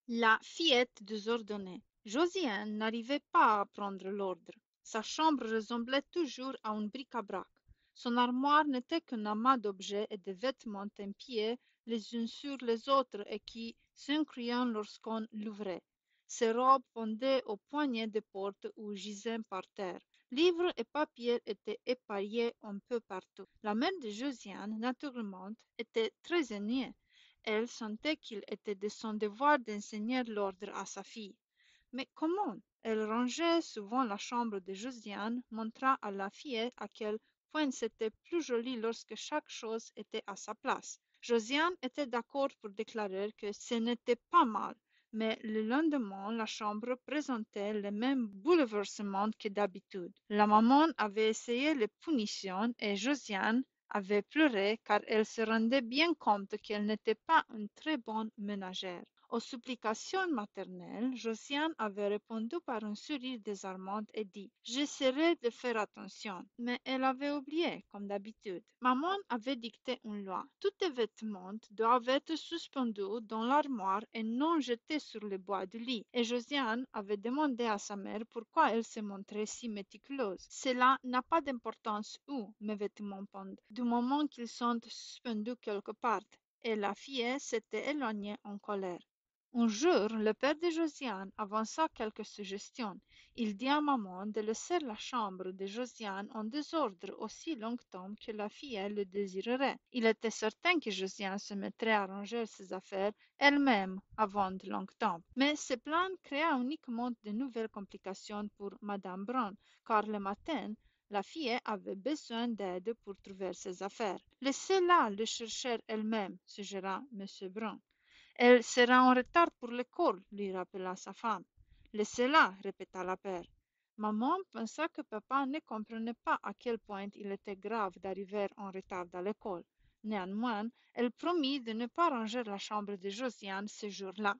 La fillette désordonnée. Josiane n'arrivait pas à prendre l'ordre. Sa chambre ressemblait toujours à un bric-à-brac. Son armoire n'était qu'un amas d'objets et de vêtements épiés les uns sur les autres et qui s'encriaient lorsqu'on l'ouvrait. Ses robes pendaient aux poignées de porte ou gisaient par terre. Livres et papiers étaient éparpillés un peu partout. La mère de Josiane, naturellement, était très énervée. Elle sentait qu'il était de son devoir d'enseigner l'ordre à sa fille. Mais comment? Elle rangeait souvent la chambre de Josiane, montrant à la fillette à quel point c'était plus joli lorsque chaque chose était à sa place. Josiane était d'accord pour déclarer que ce n'était pas mal, mais le lendemain, la chambre présentait les mêmes bouleversements que d'habitude. La maman avait essayé les punitions et Josiane avait pleuré car elle se rendait bien compte qu'elle n'était pas une très bonne ménagère. Aux supplications maternelles, Josiane avait répondu par un sourire désarmant et dit: J'essaierai de faire attention. Mais elle avait oublié, comme d'habitude. Maman avait dicté une loi. Tous les vêtements doivent être suspendus dans l'armoire et non jetés sur le bois du lit. Et Josiane avait demandé à sa mère pourquoi elle se montrait si méticuleuse. Cela n'a pas d'importance où mes vêtements pendent, du moment qu'ils sont suspendus quelque part. Et la fille s'était éloignée en colère. Un jour, le père de Josiane avança quelques suggestions. Il dit à maman de laisser la chambre de Josiane en désordre aussi longtemps que la fille le désirerait. Il était certain que Josiane se mettrait à ranger ses affaires elle-même avant de longtemps. Mais ce plan créa uniquement de nouvelles complications pour Madame Brown, car le matin, la fille avait besoin d'aide pour trouver ses affaires. Laissez-la le chercher elle-même, suggéra M. Brown. Elle sera en retard pour l'école, lui rappela sa femme. Laissez-la, répéta la père. Maman pensa que papa ne comprenait pas à quel point il était grave d'arriver en retard à l'école. Néanmoins, elle promit de ne pas ranger la chambre de Josiane ce jour-là.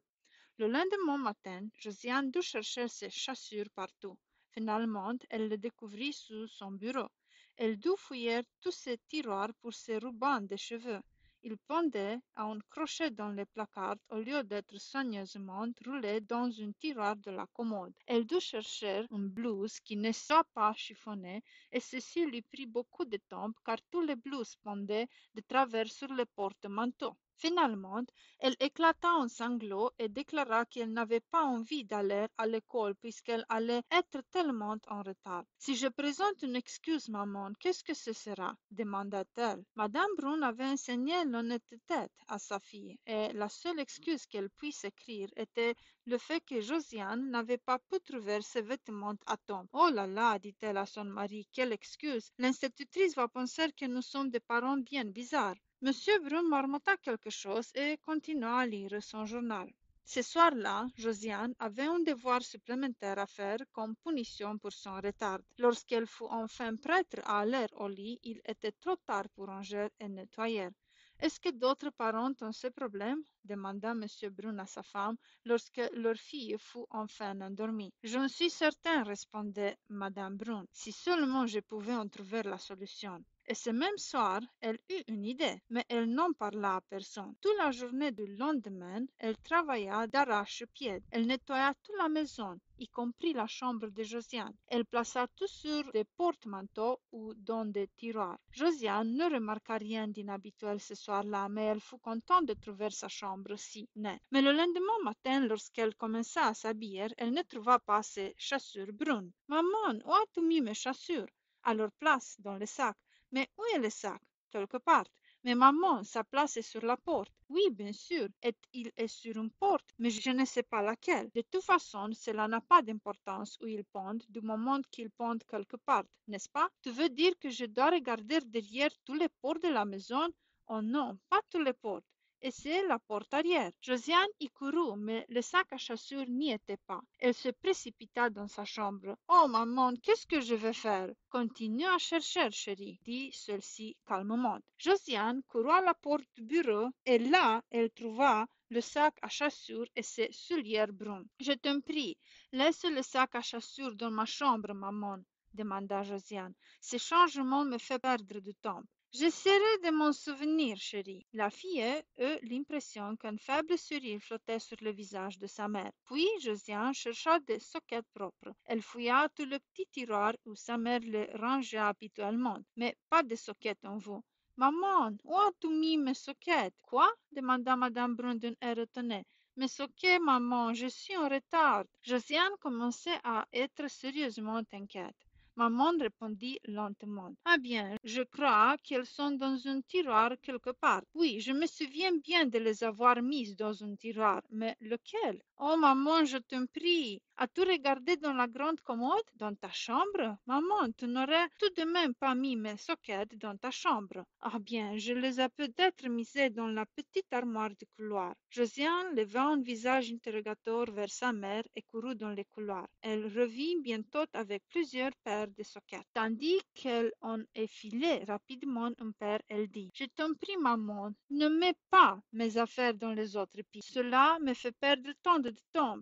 Le lendemain matin, Josiane dut chercher ses chaussures partout. Finalement, elle les découvrit sous son bureau. Elle dut fouiller tous ses tiroirs pour ses rubans de cheveux. Ils pendaient à un crochet dans les placards au lieu d'être soigneusement roulés dans un tiroir de la commode. Elle dut chercher une blouse qui ne soit pas chiffonnée et ceci lui prit beaucoup de temps car tous les blouses pendaient de travers sur le porte-manteau. Finalement, elle éclata en sanglots et déclara qu'elle n'avait pas envie d'aller à l'école puisqu'elle allait être tellement en retard. Si je présente une excuse, maman, qu'est-ce que ce sera? Demanda-t-elle. Madame Brun avait enseigné l'honnêteté à sa fille et la seule excuse qu'elle puisse écrire était le fait que Josiane n'avait pas pu trouver ses vêtements à temps. Oh là là, dit-elle à son mari, quelle excuse! L'institutrice va penser que nous sommes des parents bien bizarres. Monsieur Brun marmotta quelque chose et continua à lire son journal. Ce soir-là, Josiane avait un devoir supplémentaire à faire comme punition pour son retard. Lorsqu'elle fut enfin prête à aller au lit, il était trop tard pour ranger et nettoyer. Est-ce que d'autres parents ont ce problème? Demanda M. Brun à sa femme lorsque leur fille fut enfin endormie. J'en suis certain, répondait Madame Brun, si seulement je pouvais en trouver la solution. Et ce même soir, elle eut une idée, mais elle n'en parla à personne. Toute la journée du lendemain, elle travailla d'arrache-pied. Elle nettoya toute la maison, y compris la chambre de Josiane. Elle plaça tout sur des porte-manteaux ou dans des tiroirs. Josiane ne remarqua rien d'inhabituel ce soir-là, mais elle fut contente de trouver sa chambre si nette. Mais le lendemain matin, lorsqu'elle commença à s'habiller, elle ne trouva pas ses chaussures brunes. Maman, où as-tu mis mes chaussures? À leur place, dans le sac. Mais où est le sac? Quelque part. Mais maman, sa place est sur la porte. Oui, bien sûr, et il est sur une porte, mais je ne sais pas laquelle. De toute façon, cela n'a pas d'importance où il pond du moment qu'il pond quelque part, n'est-ce pas? Tu veux dire que je dois regarder derrière tous les portes de la maison? Oh non, pas tous les portes. Et c'est la porte arrière. Josiane y courut, mais le sac à chaussures n'y était pas. Elle se précipita dans sa chambre. Oh maman, qu'est-ce que je vais faire? Continue à chercher, chérie, dit celle-ci calmement. Josiane courut à la porte du bureau et là, elle trouva le sac à chaussures et ses souliers bruns. Je t'en prie, laisse le sac à chaussures dans ma chambre, maman, demanda Josiane. Ce changement me fait perdre du temps. J'essaierai de m'en souvenir, chérie. La fille eut l'impression qu'un faible sourire flottait sur le visage de sa mère. Puis Josiane chercha des sockets propres. Elle fouilla tout le petit tiroir où sa mère les rangeait habituellement, mais pas de sockets en vous. Maman, où as-tu mis mes sockets? Quoi? Demanda Madame Brun d'un air étonné. Mes sockets, maman, je suis en retard. Josiane commençait à être sérieusement inquiète. Maman répondit lentement. Ah bien, je crois qu'elles sont dans un tiroir quelque part. Oui, je me souviens bien de les avoir mises dans un tiroir, mais lequel? Oh maman, je t'en prie. As-tu regardé dans la grande commode? Dans ta chambre? Maman, tu n'aurais tout de même pas mis mes sockets dans ta chambre. Ah bien, je les ai peut-être misés dans la petite armoire du couloir. Josiane leva un visage interrogateur vers sa mère et courut dans le couloir. Elle revint bientôt avec plusieurs paires de sockets. Tandis qu'elle en effilait rapidement un paire, elle dit: Je t'en prie, maman, ne mets pas mes affaires dans les autres pieds. Cela me fait perdre tant de temps.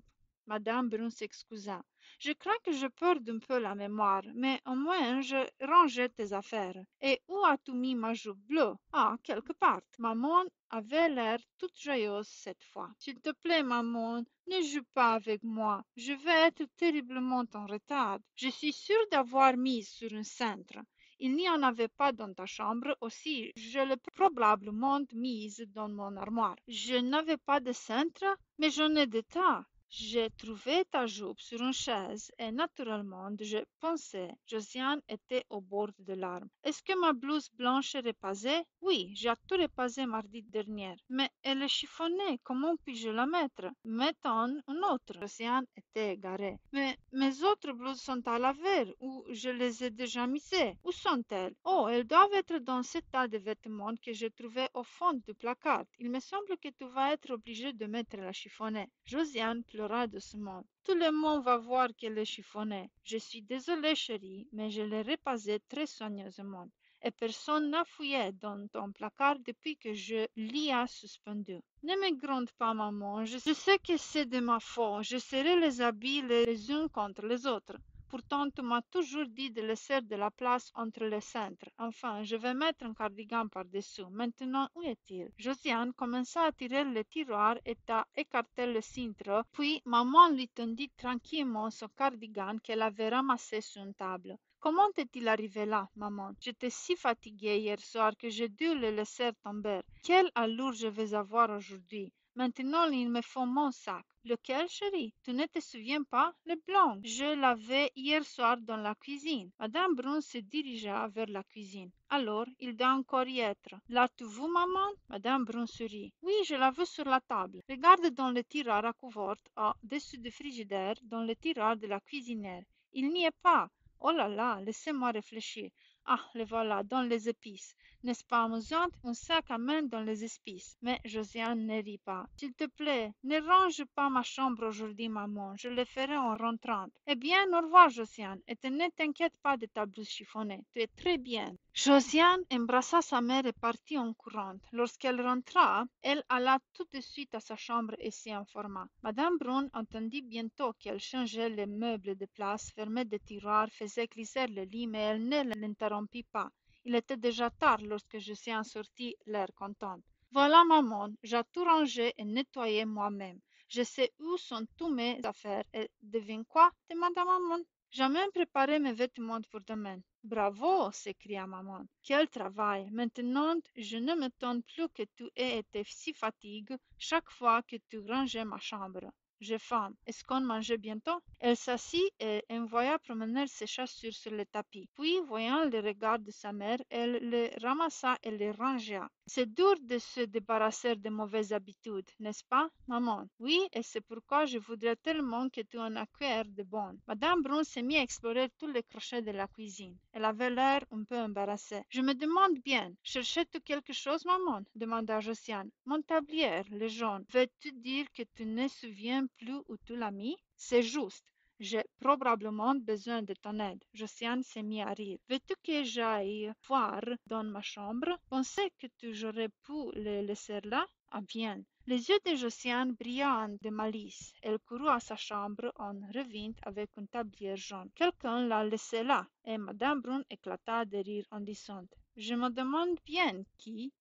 Madame Brun s'excusa. Je crois que je perds un peu la mémoire, mais au moins je rangeais tes affaires. Et où as-tu mis ma jupe bleue? Ah, quelque part. Maman avait l'air toute joyeuse cette fois. S'il te plaît, maman, ne joue pas avec moi. Je vais être terriblement en retard. Je suis sûre d'avoir mis sur un cintre. Il n'y en avait pas dans ta chambre aussi. Je l'ai probablement mise dans mon armoire. Je n'avais pas de cintre, mais j'en ai des tas. J'ai trouvé ta jupe sur une chaise et naturellement, je pensais, Josiane était au bord de larmes. Est-ce que ma blouse blanche est repassée? Oui, j'ai tout repassé mardi dernier, mais elle est chiffonnée, comment puis-je la mettre? Mettons une autre. Josiane était égarée. Mais mes autres blouses sont à laver ou je les ai déjà misées. Où sont-elles? Oh, elles doivent être dans ce tas de vêtements que j'ai trouvé au fond du placard. Il me semble que tu vas être obligé de mettre la chiffonnée. Josiane pleura doucement. Tout le monde va voir qu'elle est chiffonnée. Je suis désolée, chérie, mais je l'ai repassée très soigneusement. Et personne n'a fouillé dans ton placard depuis que je l'y ai suspendu. Ne me gronde pas, maman. Je sais que c'est de ma faute. Je serrai les habits les uns contre les autres. Pourtant, tu m'as toujours dit de laisser de la place entre les cintres. Enfin, je vais mettre un cardigan par-dessous. Maintenant, où est-il? Josiane commença à tirer le tiroir et à écarter le cintre, puis maman lui tendit tranquillement son cardigan qu'elle avait ramassé sur une table. Comment est-il arrivé là, maman? J'étais si fatiguée hier soir que j'ai dû le laisser tomber. Quelle allure je vais avoir aujourd'hui? Maintenant, il me faut mon sac. Lequel, chérie? Tu ne te souviens pas? Le blanc. Je l'avais hier soir dans la cuisine. Madame Brun se dirigea vers la cuisine. Alors, il doit encore y être. L'as-tu vu, maman? Madame Brun sourit. Oui, je l'ai vu sur la table. Regarde dans le tiroir à couvert, au-dessus du frigidaire, dans le tiroir de la cuisinière. Il n'y est pas. Oh là là, laissez-moi réfléchir. Ah, le voilà, dans les épices. N'est-ce pas amusant? Un sac à main dans les épices. Mais Josiane ne rit pas. S'il te plaît, ne range pas ma chambre aujourd'hui, maman. Je le ferai en rentrant. Eh bien, au revoir, Josiane. Et ne t'inquiète pas de ta blouse chiffonnée. Tu es très bien. Josiane embrassa sa mère et partit en courant. Lorsqu'elle rentra, elle alla tout de suite à sa chambre et s'y informa. Madame Brun entendit bientôt qu'elle changeait les meubles de place, fermait des tiroirs, faisait glisser le lit, mais elle ne l'interrompit pas. Il était déjà tard lorsque je suis sortie, l'air contente. Voilà, maman, j'ai tout rangé et nettoyé moi-même. Je sais où sont tous mes affaires et devine quoi? Demanda maman. J'ai même préparé mes vêtements pour demain. Bravo, s'écria maman. Quel travail! Maintenant, je ne m'étonne plus que tu aies été si fatiguée chaque fois que tu rangeais ma chambre. J'ai faim. Est-ce qu'on mangeait bientôt? Elle s'assit et envoya promener ses chaussures sur le tapis. Puis, voyant le regard de sa mère, elle les ramassa et les rangea. C'est dur de se débarrasser de mauvaises habitudes, n'est-ce pas, maman? Oui, et c'est pourquoi je voudrais tellement que tu en acquières de bonnes. Madame Brun s'est mise à explorer tous les crochets de la cuisine. Elle avait l'air un peu embarrassée. Je me demande bien, cherchais-tu quelque chose, maman? Demanda Josiane. Mon tablier, le jaune. Veux-tu dire que tu ne te souviens plus où tu l'as mis? C'est juste. J'ai probablement besoin de ton aide. Josiane s'est mis à rire. Veux-tu que j'aille voir dans ma chambre? Pensais que j'aurais pu le laisser là? Ah bien. Les yeux de Josiane brillaient de malice. Elle courut à sa chambre, en revint avec un tablier jaune. Quelqu'un l'a laissé là, et Madame Brun éclata de rire en disant: Je me demande bien qui.